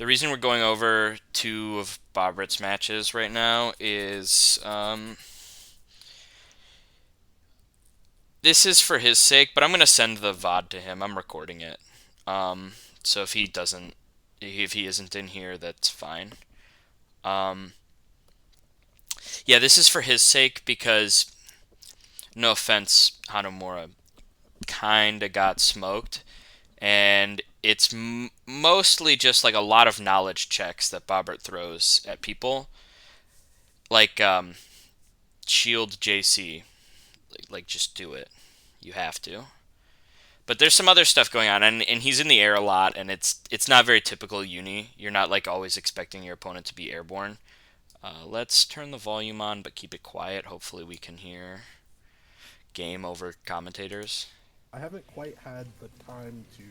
The reason we're going over two of Bobbert's matches right now is this is for his sake, but I'm gonna send the VOD to him. I'm recording it. So if he isn't in here, that's fine. Um, yeah, this is for his sake because, no offense, Hanamura kinda got smoked, and it's mostly just like a lot of knowledge checks that Bobbert throws at people, like shield JC, like just do it. You have to. But there's some other stuff going on, and he's in the air a lot, and it's not very typical uni. You're not like always expecting your opponent to be airborne. Let's turn the volume on, but keep it quiet. Hopefully we can hear game over commentators. I haven't quite had the time to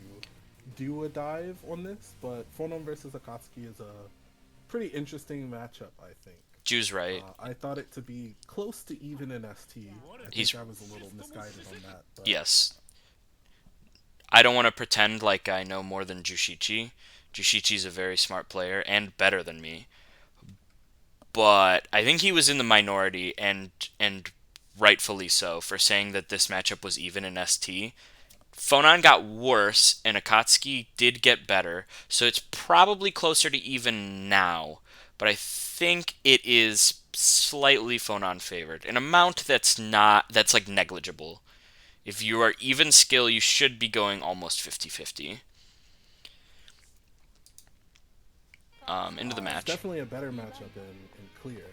do a dive on this, but phonon versus Akatsuki is a pretty interesting matchup, I think. Jew's right. I thought it to be close to even in ST. I He's think I was a little misguided on that, but yes. I don't want to pretend like I know more than Jushichi. Jushichi's a very smart player and better than me. But I think he was in the minority, and rightfully so, for saying that this matchup was even in ST. Phonon got worse, and Akatsuki did get better, so it's probably closer to even now. But I think it is slightly Phonon favored, an amount that's like negligible. If you are even skill, you should be going almost 50-50. Into the it's match. definitely a better matchup in clear.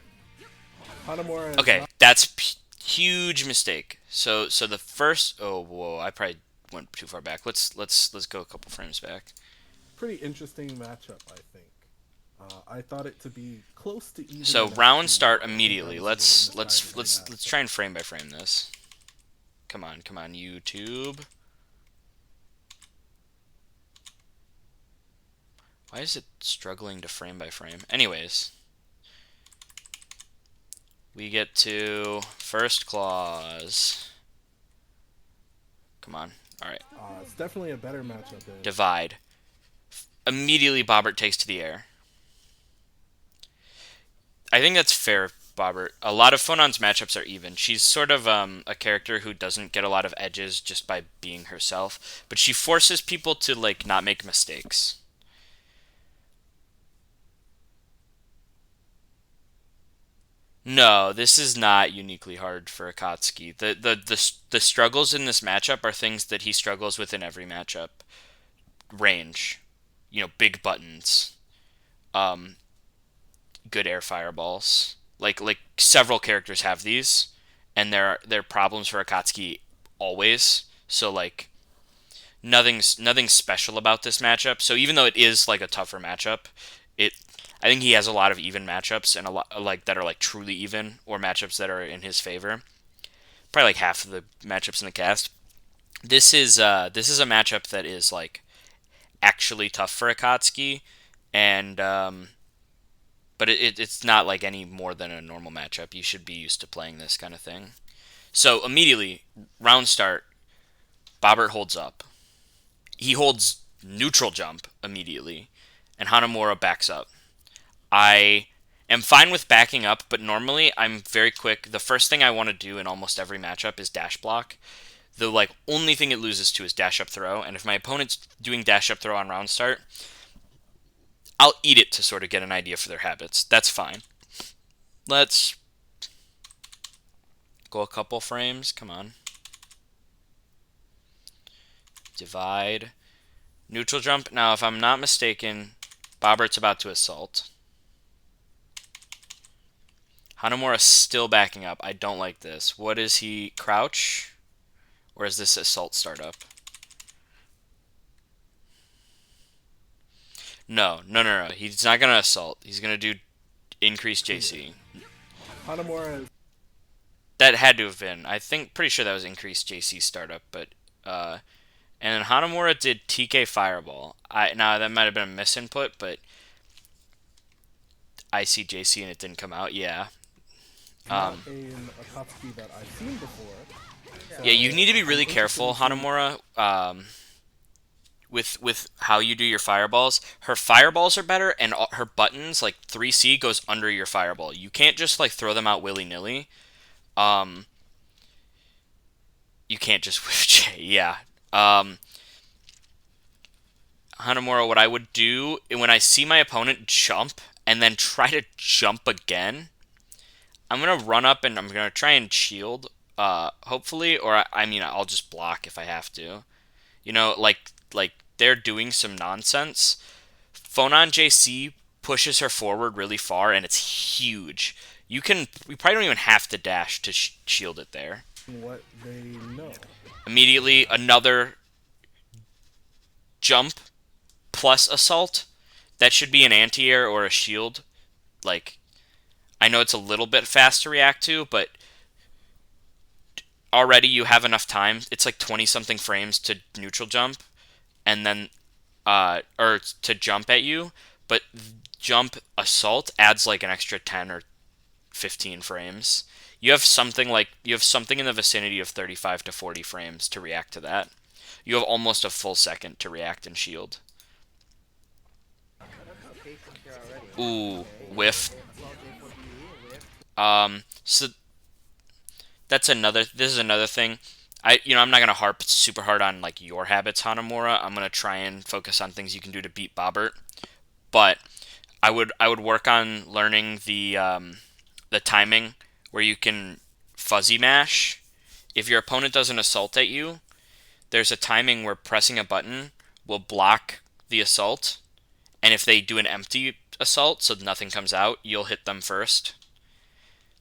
Hanamura is Okay, not that's huge mistake. So the first, oh whoa, I probably went too far back. Let's go a couple frames back. pretty interesting matchup, I think. I thought it to be close to even So in round ST. start I think I immediately. was a little Let's misguided let's on let's that, let's but try and frame by frame this. Come on, YouTube. Why is it struggling to frame by frame? Anyways, we get to first clause. Come on. All right. it's definitely a better matchup in. Divide. Immediately, Bobbert takes to the air. I think that's fair, Bobbert. A lot of Phonon's matchups are even. She's sort of a character who doesn't get a lot of edges just by being herself, but she forces people to like not make mistakes. No, this is not uniquely hard for Akatsuki. The struggles in this matchup are things that he struggles with in every matchup. Range, big buttons, um, good air fireballs. Like several characters have these, and they're problems for Akatsuki always. So like nothing's special about this matchup. So even though it is like a tougher matchup, it I think he has a lot of even matchups and a lot like that are like truly even or matchups that are in his favor. Probably like half of the matchups in the cast. This is a matchup that is like actually tough for Akatsuki, and but it's not like any more than a normal matchup. You should be used to playing this kind of thing. So immediately, round start, Bobbert holds up. He holds neutral jump immediately, and Hanamura backs up. I am fine with backing up, but normally I'm very quick. The first thing I want to do in almost every matchup is dash block. The like only thing it loses to is dash up throw, and if my opponent's doing dash up throw on round start, I'll eat it to sort of get an idea for their habits. That's fine. Let's go a couple frames. Come on. Divide. Neutral jump. Now, if I'm not mistaken, Bobbert's about to assault. Hanamura's still backing up. I don't like this. What is he? Crouch? Or is this assault startup? No, no, no, no. He's not going to assault. He's going to do increase JC. Yeah. Hanamura is That had to have been. I think, pretty sure that was increased JC startup, but, and then Hanamura did TK Fireball. Now, that might have been a misinput, but I see JC and it didn't come out. Yeah. not an Akatsuki that I've seen before, Yeah, you so need to be I'm really interested careful, to see. Hanamura, with how you do your fireballs. Her fireballs are better, and her buttons like 3C goes under your fireball. You can't just like throw them out willy nilly. Um, you can't just whiff J. Yeah. Um, Hanamura, what I would do when I see my opponent jump and then try to jump again, I'm gonna run up and I'm gonna try and shield. Hopefully, or I mean, I'll just block if I have to. You know, like they're doing some nonsense. Phonon JC pushes her forward really far, and it's huge. You probably don't even have to dash to shield it there. What they know. Immediately, another jump plus assault. That should be an anti-air or a shield. Like, I know it's a little bit fast to react to, but already you have enough time. It's like 20 something frames to neutral jump, and then or to jump at you, but jump assault adds like an extra 10 or 15 frames. You have something in the vicinity of 35 to 40 frames to react to that. You have almost a full second to react and shield. Ooh, whiff. So this is another thing. I'm not gonna harp super hard on like your habits, Hanamura. I'm gonna try and focus on things you can do to beat Bobbert. But I would work on learning the timing where you can fuzzy mash. If your opponent does an assault at you, there's a timing where pressing a button will block the assault, and if they do an empty assault, so nothing comes out, you'll hit them first.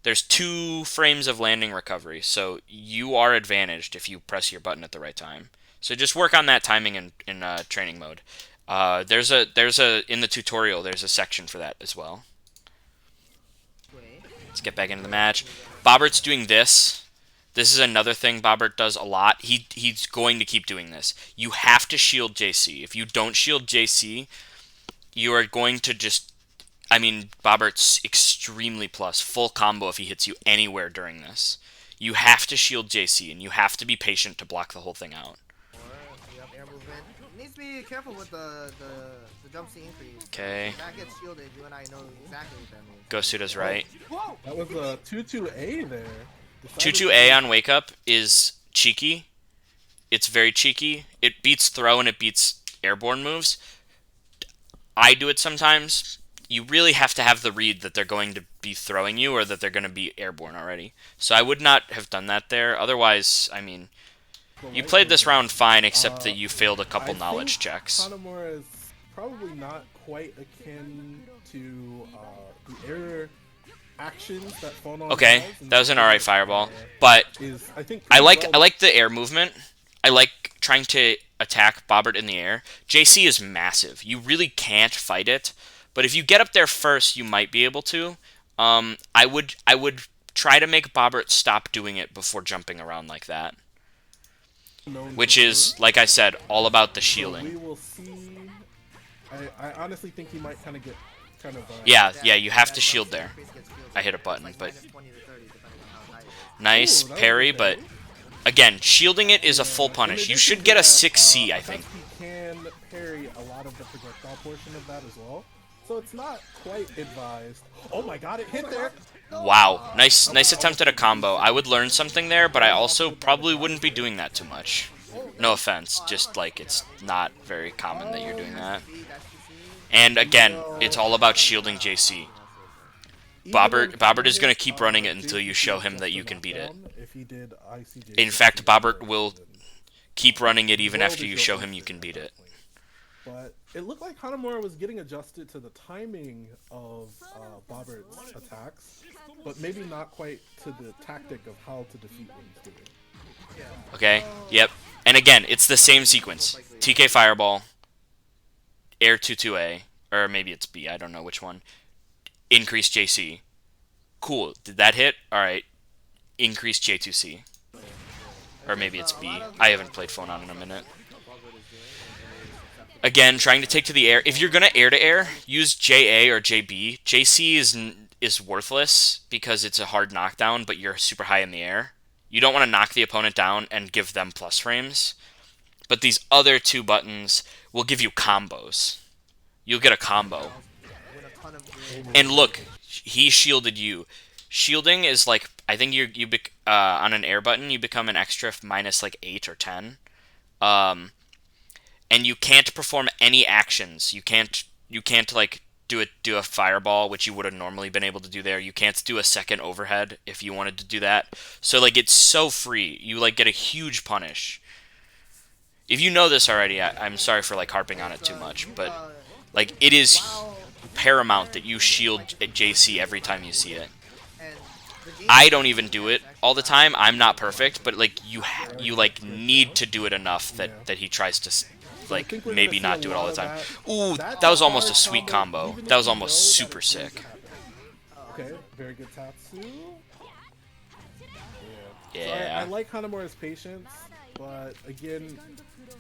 There's 2 frames of landing recovery, so you are advantaged if you press your button at the right time. So just work on that timing in training mode. There's a in the tutorial there's a section for that as well. Let's get back into the match. Bobbert's doing this. This is another thing Bobbert does a lot. He's going to keep doing this. You have to shield JC. If you don't shield JC, you are going to just... I mean, Bobbert's extremely plus. Full combo if he hits you anywhere during this. You have to shield JC, and you have to be patient to block the whole thing out. Air movement. Needs to be careful with the jump C increase. Okay. If that gets shielded, you and I know exactly what that means. Gosuda's right. Whoa! That was a 2-2-A there. 2-2-A on Wake Up is cheeky. It's very cheeky. It beats throw and it beats airborne moves. I do it sometimes. You really have to have the read that they're going to be throwing you or that they're going to be airborne already. So I would not have done that there. Otherwise, I mean, you played this round fine, except that you failed a couple knowledge checks. Hanamura is probably not quite akin to the air actions that phonon Okay, has, that was an alright fireball, but I think I like the air movement. I like trying to attack Bobbert in the air. JC is massive. You really can't fight it, but if you get up there first, you might be able to. I would try to make Bobbert stop doing it before jumping around like that, which is, like I said, all about the shielding. So we will see. I honestly think he might kind of get Yeah, you have to shield there. I hit a button, but nice parry, but again, shielding it is a full punish. You should get a 6C, I think. He can parry a lot of the projectile portion of that as well, so it's not quite advised. Oh my god, it hit there! Wow, nice attempt at a combo. I would learn something there, but I also probably wouldn't be doing that too much. No offense, just like it's not very common that you're doing that. And again, it's all about shielding JC. Bobbert is going to keep running it until you show him that you can beat it. In fact, Bobbert will keep running it even after you show him you can beat it. But it looked like Hanamura was getting adjusted to the timing of Bobbert's attacks, but maybe not quite to the tactic of how to defeat what he's doing. Okay, yep. And again, it's the same sequence. TK Fireball, Air 2-2A, or maybe it's B, I don't know which one. Increase JC. Cool, did that hit? Alright. Increase J2C. Or maybe it's B. I haven't played Phonon in a minute. Again, trying to take to the air. If you're gonna air to air, use JA or JB. JC is worthless because it's a hard knockdown, but you're super high in the air. You don't want to knock the opponent down and give them plus frames. But these other two buttons will give you combos. You'll get a combo. Win a ton of games. And look, he shielded you. Shielding is like, I think on an air button you become an extra minus like 8 or 10. And you can't perform any actions. You can't like do a fireball, which you would have normally been able to do there. You can't do a second overhead if you wanted to do that. So like it's so free. You like get a huge punish. If you know this already, I'm sorry for like harping on it too much, but like it is paramount that you shield JC every time you see it. And the game I don't even do it all the time. I'm not perfect, but like you like need to do it enough that he tries to like think we're maybe gonna not see do a it all lot the of time. that. Ooh, That's that was a almost a hard sweet combo. even if That was you almost know super that it's going sick. to happen. Okay, very good Tatsu. Yeah. Yeah. I like Hanamura's patience, but again,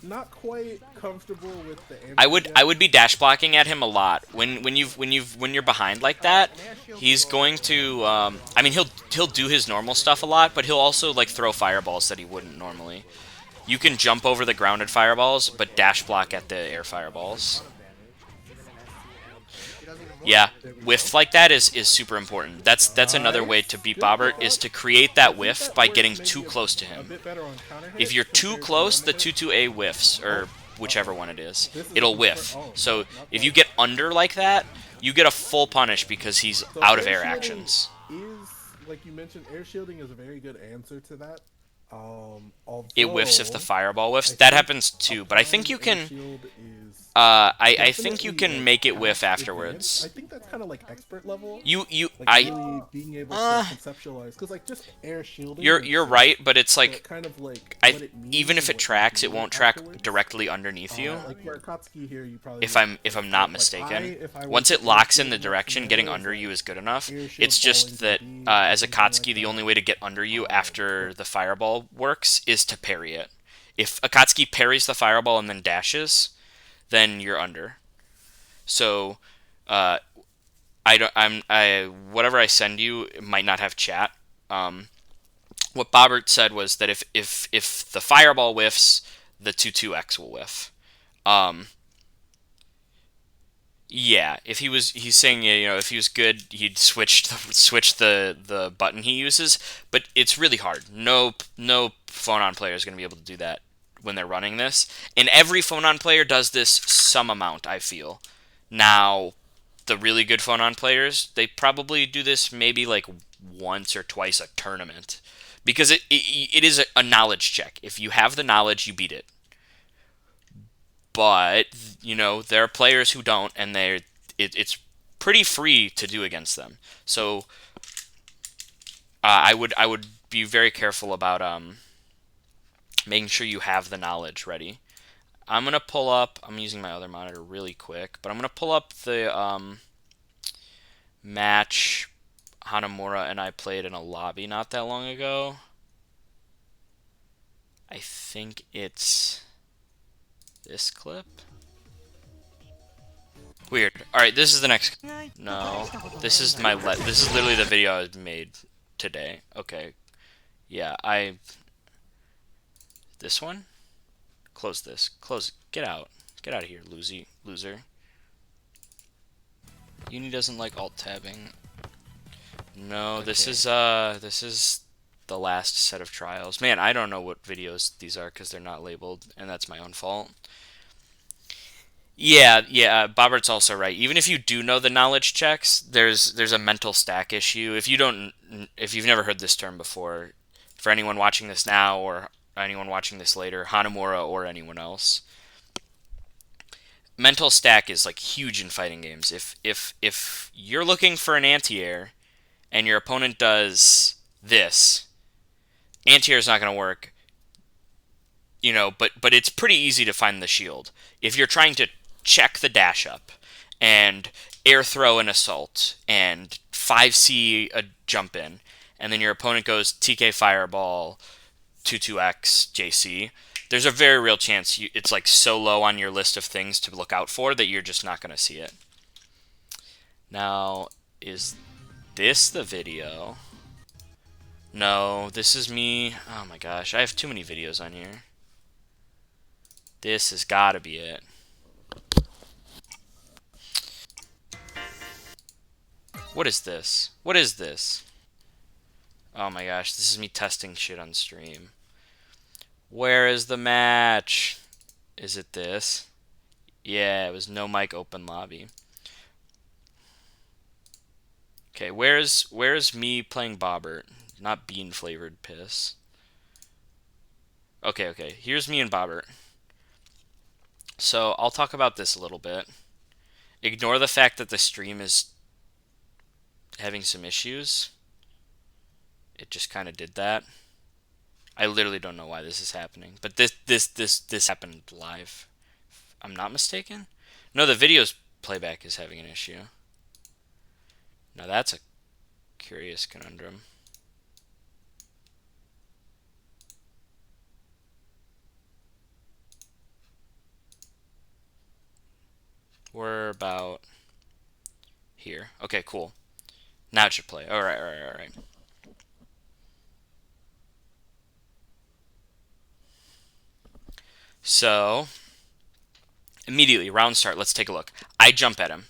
not quite comfortable with the answer I would yet. be dash blocking at him a lot. When you're behind like that, he's going to I mean he'll do his normal stuff a lot, but he'll also like throw fireballs that he wouldn't normally. You can jump over the grounded fireballs, but dash block at the air fireballs. he does even more Yeah, damage. whiff like that is super important. That's another way to beat Bobbert is to create that whiff by getting too close to A him. bit better on counter If hits you're too compared to close, the normal hits. 2-2A whiffs, or whichever one it is. This is It'll a whiff. confirm- oh, So not if you quite. get under like that, you get a full punish because he's So out of air shielding actions. Is, like you mentioned, air shielding is a very good answer to that. It whiffs if the Although fireball I whiffs. That think happens too, but I think you applying air can. shield is I think you definitely can like make it whiff past advanced. I afterwards. think that's kind of like expert level. You Like I really being able to uh conceptualize, because like just air shielding you're makes right, sense, but it's but like kind of like I what it means even if and it what you tracks, it do won't track afterwards. directly underneath you. Like for Akatsuki here, you probably If would I'm not like, mistaken. if I were Once to it air locks in shield the next direction, to getting melee, under it's you like is good enough. air shield It's just falling that to B as or something like Akatsuki, the that. only way to get under you after the fireball works is to parry it. If Akatsuki parries the fireball and then dashes, then you're under. So, uh, whatever I send you might not have chat. What Bobbert said was that if the fireball whiffs, the 2-2X will whiff. Um, Yeah, if he's saying if he was good, he'd switch the button he uses, but it's really hard. No phonon player is going to be able to do that when they're running this, and every phonon player does this some amount. I feel now the really good phonon players they probably do this maybe like once or twice a tournament because it is a knowledge check. If you have the knowledge, you beat it. But there are players who don't, and it's pretty free to do against them. So I would be very careful about making sure you have the knowledge ready. I'm gonna pull up. I'm using my other monitor really quick, but I'm gonna pull up the match Hanamura and I played in a lobby not that long ago. I think it's this clip. Weird. All right, this is the next. No, this is this is literally the video I made today. Okay, yeah, This one. Close this. Close. Get out. Get out of here, loser. Uni doesn't like alt tabbing. No, Okay. this is the last set of trials. Man, I don't know what videos these are because they're not labeled, and that's my own fault. Yeah, Bobbert's also right. Even if you do know the knowledge checks, there's a mental stack issue. If you've never heard this term before, for anyone watching this now or anyone watching this later, Hanamura or anyone else, mental stack is like huge in fighting games. If you're looking for an anti-air and your opponent does this, anti-air is not going to work. But it's pretty easy to find the shield. If you're trying to check the dash up and air throw an assault and 5C a jump in, and then your opponent goes TK fireball 2-2X JC, there's a very real chance it's like so low on your list of things to look out for that you're just not going to see it. Now, is this the video? No, this is me. Oh my gosh, I have too many videos on here. This has got to be it. What is this? What is this? Oh my gosh, this is me testing shit on stream. Where is the match? Is it this? Yeah, it was no mic open lobby. Okay, where's me playing Bobbert? Not bean flavored piss. Okay, here's me and Bobbert. So I'll talk about this a little bit. Ignore the fact that the stream is having some issues. It just kind of did that. I literally don't know why this is happening, but this happened live. If I'm not mistaken. No, the video's playback is having an issue. Now that's a curious conundrum. We're about here. Okay, cool. Now it should play. All right. So, immediately, round start, let's take a look. I jump at him.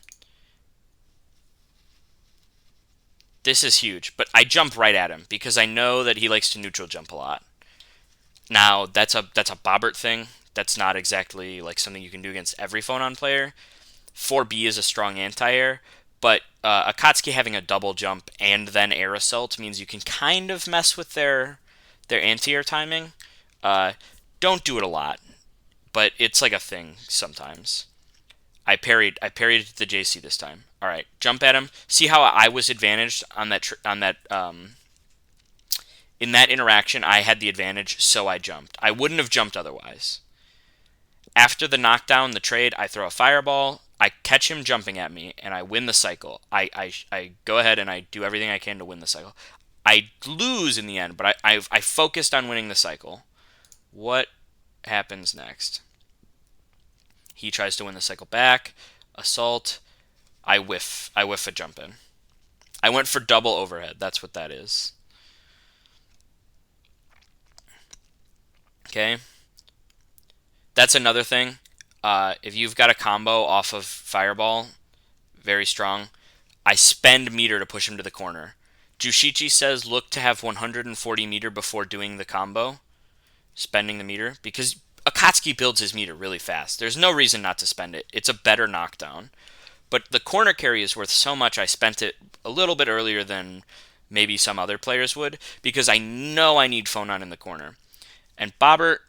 This is huge, but I jump right at him because I know that he likes to neutral jump a lot. Now, that's a Bobbert thing. That's not exactly like something you can do against every phonon player. 4B is a strong anti-air, but Akatsuki having a double jump and then air assault means you can kind of mess with their anti-air timing. Don't do it a lot, but it's like a thing sometimes. I parried the JC this time. All right, jump at him. See how I was advantaged on that in that interaction. I had the advantage, so I jumped. I wouldn't have jumped otherwise. After the knockdown, the trade, I throw a fireball. I catch him jumping at me, and I win the cycle. I go ahead and I do everything I can to win the cycle. I lose in the end, but I focused on winning the cycle. What happens next? He tries to win the cycle back. Assault. I whiff a jump in. I went for double overhead. That's what that is. Okay. That's another thing. If you've got a combo off of Fireball, very strong, I spend meter to push him to the corner. Jushichi says look to have 140 meter before doing the combo, spending the meter, because Akatsuki builds his meter really fast. There's no reason not to spend it. It's a better knockdown. But the corner carry is worth so much, I spent it a little bit earlier than maybe some other players would, because I know I need phonon in the corner. And Bobbert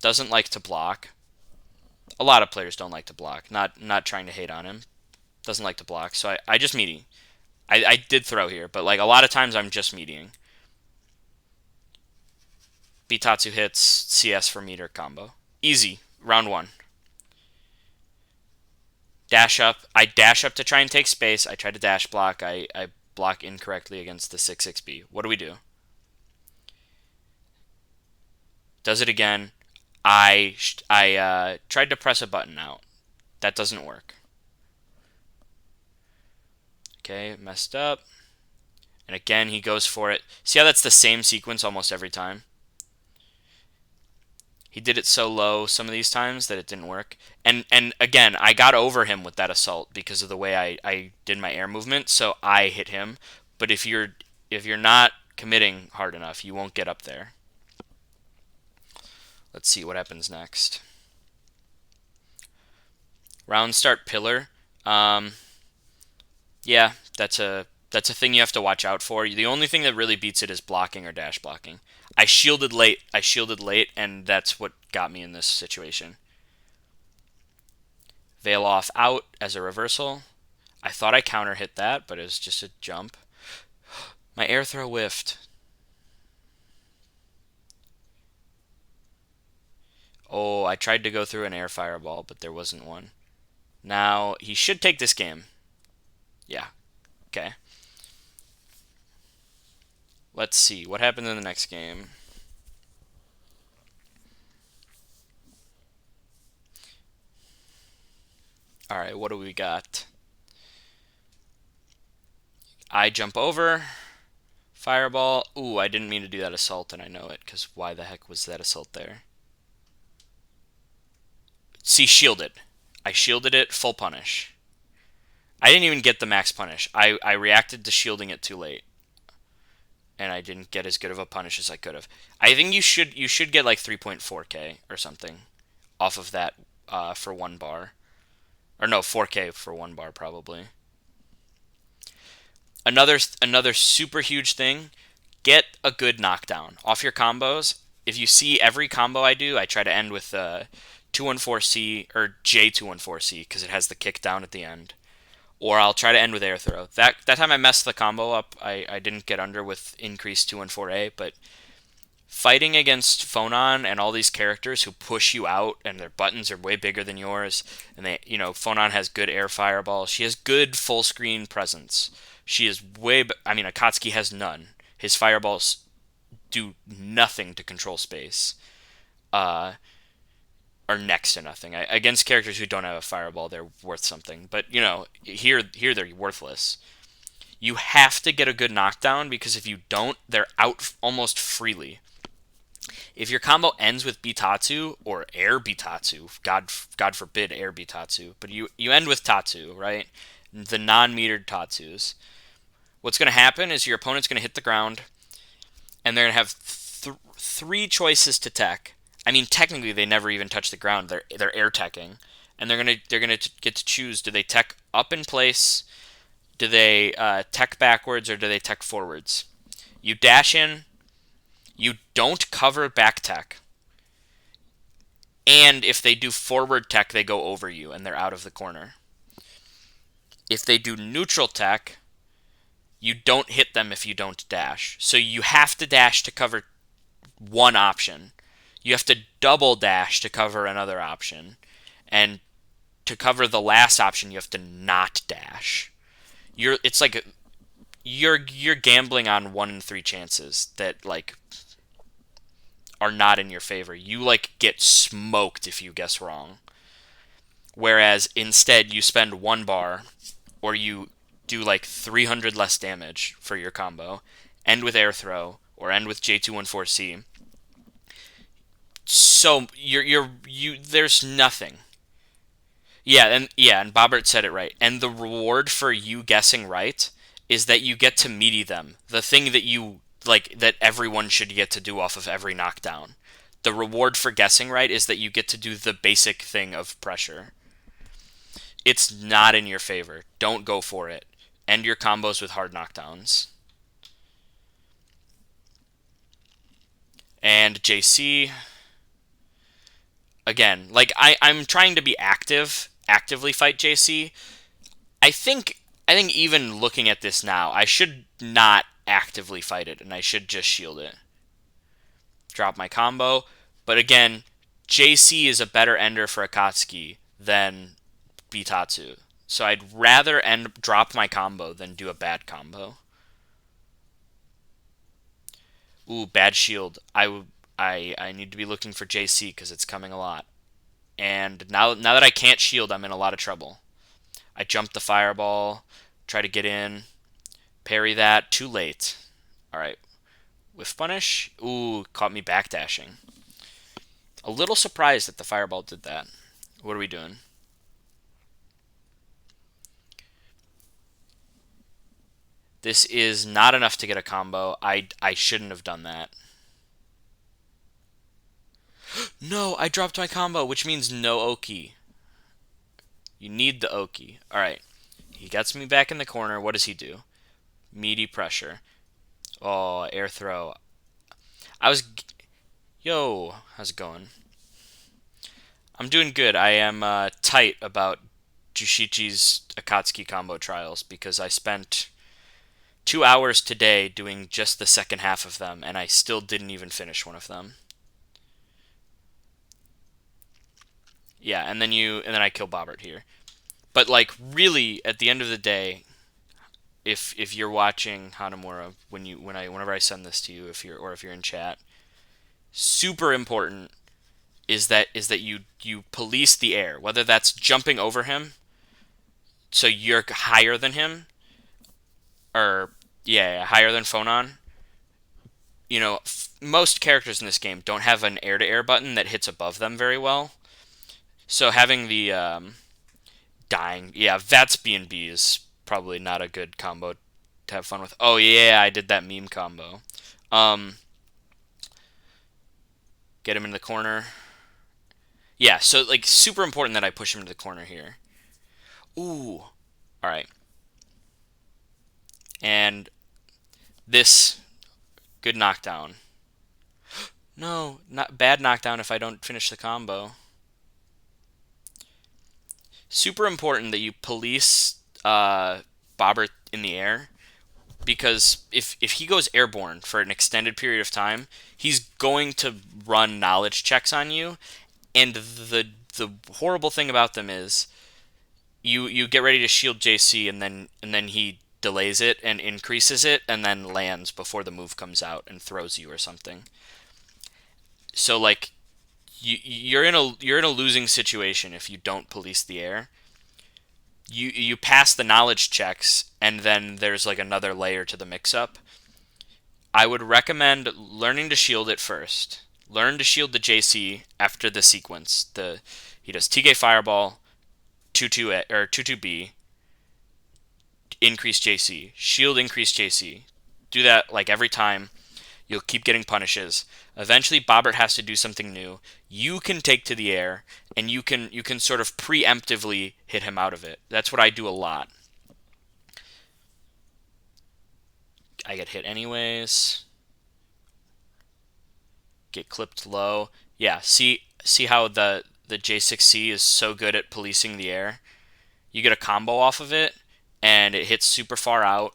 doesn't like to block. A lot of players don't like to block. Not trying to hate on him. Doesn't like to block. So I just meaty. I did throw here, but like a lot of times I'm just meeting. Bitatsu hits CS for meter combo. Easy. Round one. Dash up. I dash up to try and take space. I try to dash block. I block incorrectly against the 6-6B. What do we do? Does it again. I tried to press a button out. That doesn't work. Okay, messed up. And again, he goes for it. See how that's the same sequence almost every time? He did it so low some of these times that it didn't work. And again, I got over him with that assault because of the way I did my air movement, so I hit him. But if you're not committing hard enough, you won't get up there. Let's see what happens next. Round start pillar. Yeah, that's a thing you have to watch out for. The only thing that really beats it is blocking or dash blocking. I shielded late, and that's what got me in this situation. Veil off out as a reversal. I thought I counter hit that, but it was just a jump. My air throw whiffed. Oh, I tried to go through an air fireball, but there wasn't one. Now, he should take this game. Yeah. Okay. Let's see. What happened in the next game? Alright, what do we got? I jump over. Fireball. Ooh, I didn't mean to do that assault, and I know it, because why the heck was that assault there? See, shielded. I shielded it, full punish. I didn't even get the max punish. I reacted to shielding it too late, and I didn't get as good of a punish as I could have. I think you should get like 3.4k or something off of that for 1 bar. Or no, 4k for 1 bar probably. Another super huge thing, get a good knockdown off your combos. If you see every combo I do, I try to end with 214C or J214C because it has the kick down at the end. Or I'll try to end with air throw. That time I messed the combo up. I didn't get under with increased 214A, but fighting against Phonon and all these characters who push you out and their buttons are way bigger than yours, and Phonon has good air fireball. She has good full screen presence. She is Akatsuki has none. His fireballs do nothing to control space. Or next to nothing. Against characters who don't have a fireball, they're worth something. But, here they're worthless. You have to get a good knockdown because if you don't, they're out almost freely. If your combo ends with Bitatsu or Air Bitatsu, God forbid Air Bitatsu, but you end with Tatsu, right? The non-metered Tatsus. What's going to happen is your opponent's going to hit the ground, and they're going to have three choices to tech. I mean, technically, they never even touch the ground. They're air teching, and they're gonna get to choose: do they tech up in place, do they tech backwards, or do they tech forwards? You dash in, you don't cover back tech, and if they do forward tech, they go over you and they're out of the corner. If they do neutral tech, you don't hit them if you don't dash. So you have to dash to cover one option. You have to double dash to cover another option. And to cover the last option, you have to not dash. It's like you're gambling on 1 in 3 chances that are not in your favor. You get smoked if you guess wrong. Whereas instead you spend 1 bar or you do 300 less damage for your combo, end with air throw or end with J214C. So there's nothing. And Bobbert said it right. And the reward for you guessing right is that you get to meaty them. The thing that that everyone should get to do off of every knockdown. The reward for guessing right is that you get to do the basic thing of pressure. It's not in your favor. Don't go for it. End your combos with hard knockdowns. And JC, again, I'm trying to be actively fight JC. I think even looking at this now, I should not actively fight it, and I should just shield it. Drop my combo. But again, JC is a better ender for Akatsuki than Bitatsu. So I'd rather drop my combo than do a bad combo. Ooh, bad shield. I need to be looking for JC because it's coming a lot. And now that I can't shield, I'm in a lot of trouble. I jumped the fireball, try to get in, parry that, too late. Alright, whiff punish. Ooh, caught me backdashing. A little surprised that the fireball did that. What are we doing? This is not enough to get a combo. I shouldn't have done that. No, I dropped my combo, which means no Oki. You need the Oki. Alright. He gets me back in the corner. What does he do? Meaty pressure. Oh, air throw. Yo, how's it going? I'm doing good. I am tight about Jushichi's Akatsuki combo trials because I spent 2 hours today doing just the second half of them, and I still didn't even finish one of them. Yeah, and then I kill Bobbert here. But really, at the end of the day, if you're watching Hanamura whenever I send this to you, if you're in chat, super important is that you police the air, whether that's jumping over him, so you're higher than him, or higher than Phonon. Most characters in this game don't have an air-to-air button that hits above them very well. So having the dying, yeah, that's B&B is probably not a good combo to have fun with. Oh yeah, I did that meme combo. Get him in the corner. Yeah, so like super important that I push him to the corner here. Ooh. All right. And this good knockdown. No, not bad knockdown if I don't finish the combo. Super important that you police Bobbert in the air, because if he goes airborne for an extended period of time, he's going to run knowledge checks on you, and the horrible thing about them is you get ready to shield JC, and then he delays it and increases it and then lands before the move comes out and throws you or something. So like you're in a losing situation if you don't police the air. You pass the knowledge checks, and then there's like another layer to the mix up. I would recommend learning to shield it first. Learn to shield the JC after the sequence. He does TK Fireball, 2-2 or 2-2B, increase JC, shield, increase JC. Do that like every time. You'll keep getting punishes. Eventually, Bobbert has to do something new. You can take to the air, and you can sort of preemptively hit him out of it. That's what I do a lot. I get hit anyways. Get clipped low. Yeah, see how the J6C is so good at policing the air? You get a combo off of it, and it hits super far out.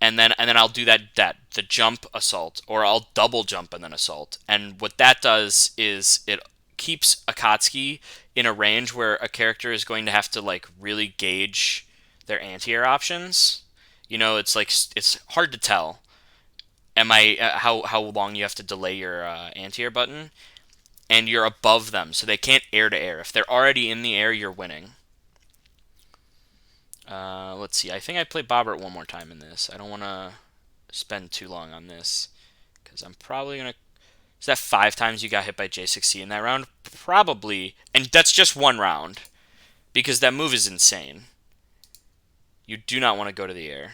And then I'll do the jump assault, or I'll double jump and then assault. And what that does is it keeps Akatsuki in a range where a character is going to have to like really gauge their anti-air options. You know, it's like it's hard to tell. How long you have to delay your anti-air button, and you're above them, so they can't air to air. If they're already in the air, you're winning. Let's see. I think I play Bobbert one more time in this. I don't want to spend too long on this, because I'm probably going to... Is that 5 times you got hit by J6C in that round? Probably. And that's just one round, because that move is insane. You do not want to go to the air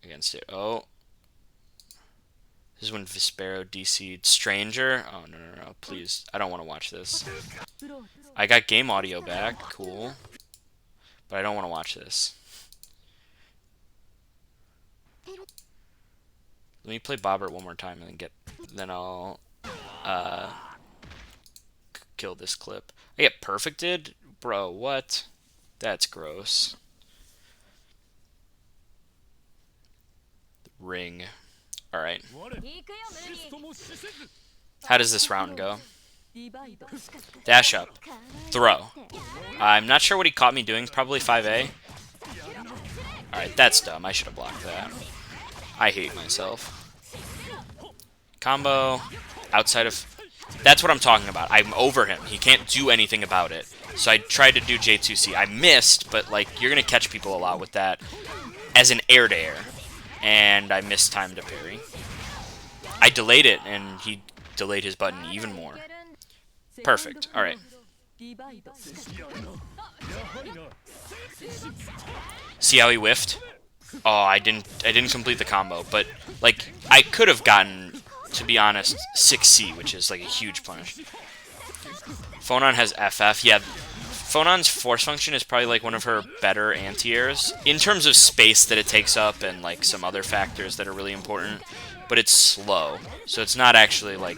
against it. Oh. This is when Vespero DC'd Stranger. Oh, no. Please. I don't want to watch this. I got game audio back. Cool. But I don't want to watch this. Let me play Bobbert one more time and then I'll kill this clip. I get perfected? Bro, what? That's gross. Ring. Alright. How does this round go? Dash up. Throw. I'm not sure what he caught me doing. Probably 5A. Alright, that's dumb. I should have blocked that. I hate myself. Combo. Outside of... That's what I'm talking about. I'm over him. He can't do anything about it. So I tried to do J2C. I missed, but like you're going to catch people a lot with that as an air-to-air. And I missed time to parry. I delayed it, and he delayed his button even more. Perfect. Alright. See how he whiffed? Oh, I didn't complete the combo, but like I could have gotten, to be honest, 6C, which is like a huge punish. Phonon has FF. Yeah, Phonon's force function is probably like one of her better anti-airs in terms of space that it takes up and like some other factors that are really important, but it's slow, so it's not actually like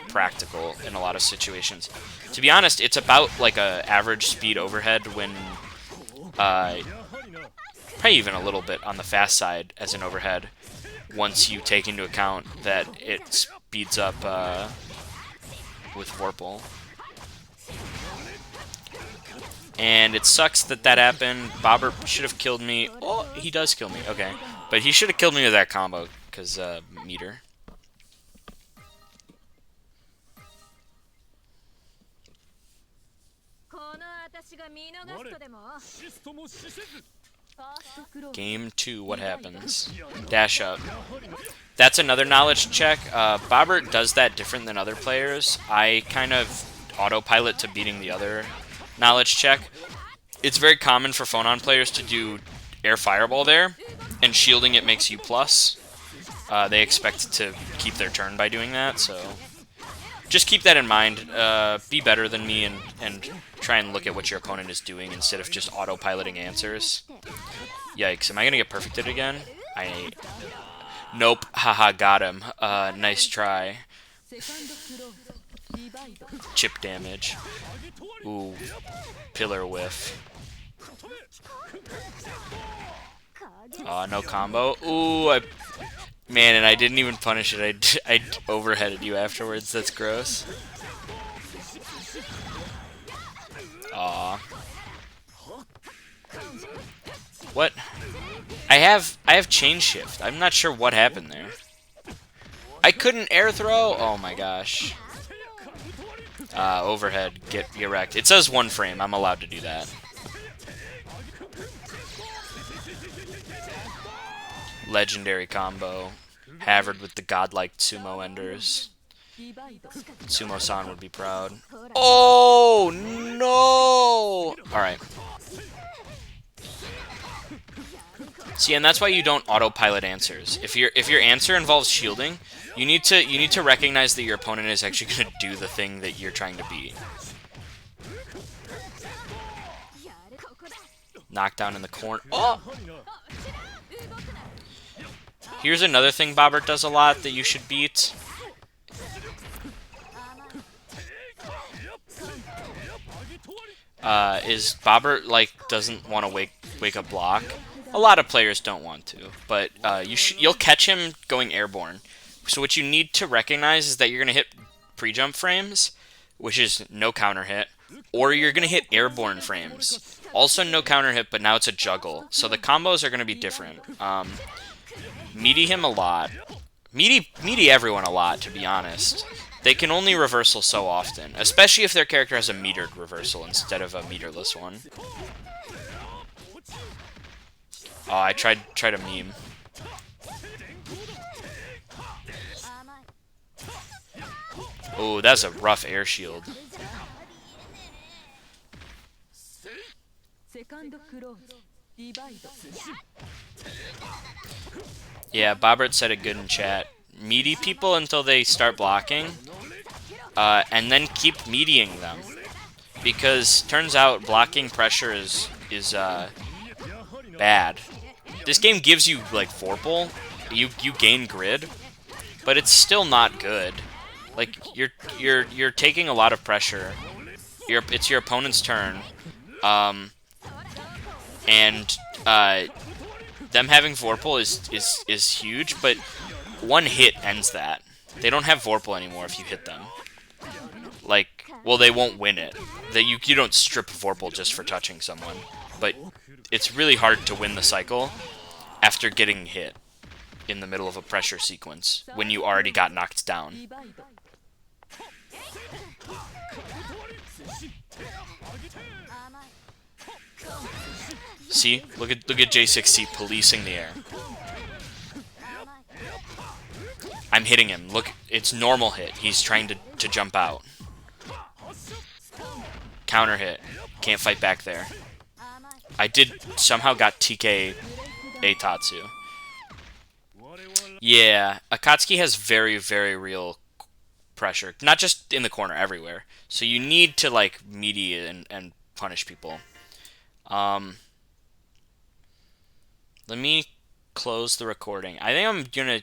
practical in a lot of situations. To be honest, it's about like a average speed overhead when probably even a little bit on the fast side as an overhead once you take into account that it speeds up with Vorpal. And it sucks that that happened. Bobbert should have killed me. Oh, he does kill me. Okay. But he should have killed me with that combo, because meter. Game 2, what happens? Dash up. That's another knowledge check. Bobbert does that different than other players. I kind of autopilot to beating the other knowledge check. It's very common for phonon players to do air fireball there, and shielding it makes you plus. They expect to keep their turn by doing that, so just keep that in mind. Be better than me and try and look at what your opponent is doing instead of just autopiloting answers. Yikes, am I going to get perfected again? Nope, haha, got him. Nice try. Chip damage. Ooh, pillar whiff. No combo. Ooh, man, and I didn't even punish it. I overheaded you afterwards. That's gross. Aw. What? I have chain shift. I'm not sure what happened there. I couldn't air throw? Oh my gosh. Overhead, get wrecked. It says 1 frame. I'm allowed to do that. Legendary combo. Havard with the godlike sumo enders. Sumo-san would be proud. Oh, no! Alright. See, and that's why you don't autopilot answers. If your answer involves shielding, you need to recognize that your opponent is actually going to do the thing that you're trying to beat. Knockdown in the corner. Oh! Here's another thing Bobbert does a lot that you should beat. Is Bobbert, like, doesn't want to wake up block. A lot of players don't want to, but you'll catch him going airborne. So what you need to recognize is that you're going to hit pre-jump frames, which is no counter hit, or you're going to hit airborne frames. Also no counter hit, but now it's a juggle. So the combos are going to be different. Meaty him a lot. Meaty everyone a lot, to be honest. They can only reversal so often, especially if their character has a metered reversal instead of a meterless one. Oh, I tried to meme. Oh, that's a rough air shield. Yeah, Bobbert said it good in chat. Meaty people until they start blocking, and then keep meatying them. Because turns out blocking pressure is bad. This game gives you like Vorpal, you gain grid, but it's still not good. Like you're taking a lot of pressure. It's your opponent's turn, and them having Vorpal is huge, but one hit ends that. They don't have Vorpal anymore if you hit them. Like, well, they won't win it. You don't strip Vorpal just for touching someone, but it's really hard to win the cycle after getting hit in the middle of a pressure sequence when you already got knocked down. See? Look at J6C policing the air. I'm hitting him. Look, it's normal hit. He's trying to jump out. Counter hit. Can't fight back there. I somehow got TK Eitatsu. Yeah, Akatsuki has very, very real pressure. Not just in the corner, everywhere. So you need to, like, meaty and punish people. Let me close the recording. I think I'm gonna